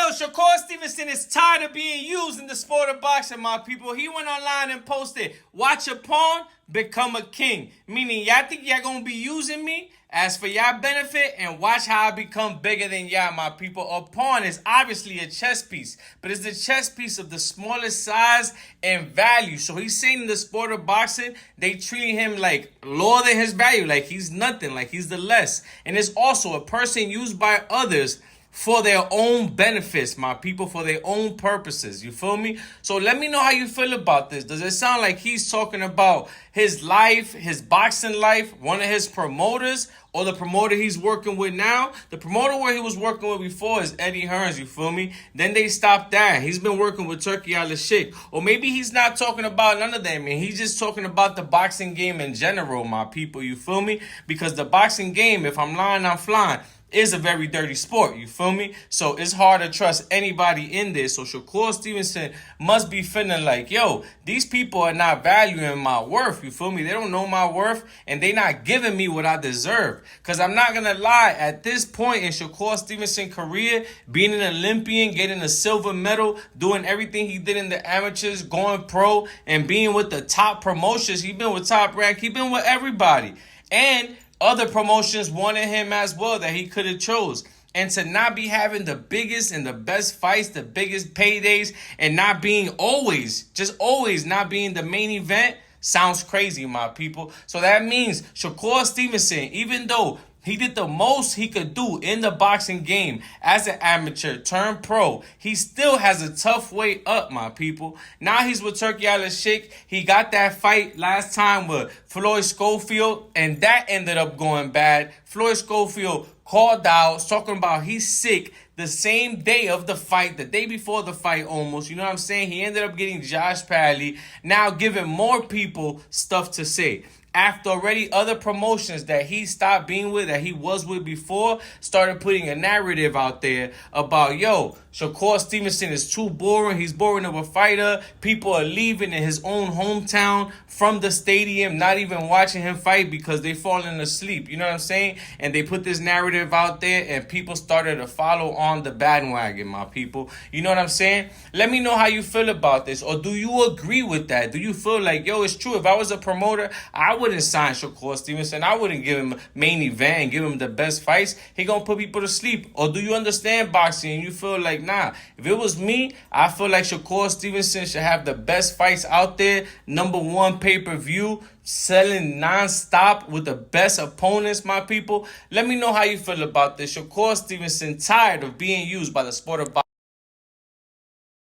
Yo, Shakur Stevenson is tired of being used in the sport of boxing, my people. He went online and posted, "Watch a pawn become a king." Meaning, y'all think y'all gonna be using me as for y'all benefit, and watch how I become bigger than y'all, my people. A pawn is obviously a chess piece, but it's the chess piece of the smallest size and value. So he's saying in the sport of boxing, they treat him like lower than his value, like he's nothing, like he's the less. And it's also a person used by others for their own benefits, my people, for their own purposes. You feel me? So let me know how you feel about this. Does it sound like he's talking about his life, his boxing life, one of his promoters, or the promoter he's working with now? The promoter where he was working with before is Eddie Hearns, you feel me? Then they stopped that. He's been working with Turki Al-Sheikh. Or maybe he's not talking about none of them, and he's just talking about the boxing game in general, my people, you feel me? Because the boxing game, if I'm lying, I'm flying, is a very dirty sport, you feel me? So it's hard to trust anybody in this. So Shakur Stevenson must be feeling like, yo, these people are not valuing my worth, you feel me? They don't know my worth, and they not giving me what I deserve. Because I'm not going to lie, at this point in Shakur Stevenson's career, being an Olympian, getting a silver medal, doing everything he did in the amateurs, going pro, and being with the top promotions, he been with Top Rank, he been with everybody. And other promotions wanted him as well that he could have chose. And to not be having the biggest and the best fights, the biggest paydays, and not being always not being the main event sounds crazy, my people. So that means Shakur Stevenson, even though he did the most he could do in the boxing game as an amateur turned pro, he still has a tough way up, my people. Now he's with Turki Al-Sheikh. He got that fight last time with Floyd Schofield, and that ended up going bad. Floyd Schofield called out, talking about he's sick the same day of the fight, the day before the fight almost. You know what I'm saying? He ended up getting Josh Padley, now giving more people stuff to say. After already other promotions that he stopped being with, that he was with before, started putting a narrative out there about, yo, Shakur Stevenson is too boring. He's boring of a fighter. People are leaving in his own hometown from the stadium, not even watching him fight because they falling asleep. You know what I'm saying? And they put this narrative out there, and people started to follow on the bandwagon, my people. You know what I'm saying? Let me know how you feel about this. Or do you agree with that? Do you feel like, yo, it's true? If I was a promoter, I wouldn't sign Shakur Stevenson. I wouldn't give him main event and give him the best fights. He gonna put people to sleep. Or do you understand boxing and you feel like, nah, if it was me, I feel like Shakur Stevenson should have the best fights out there, #1 pay-per-view, selling non-stop with the best opponents, my people. Let me know how you feel about this. Shakur Stevenson tired of being used by the sport of boxing.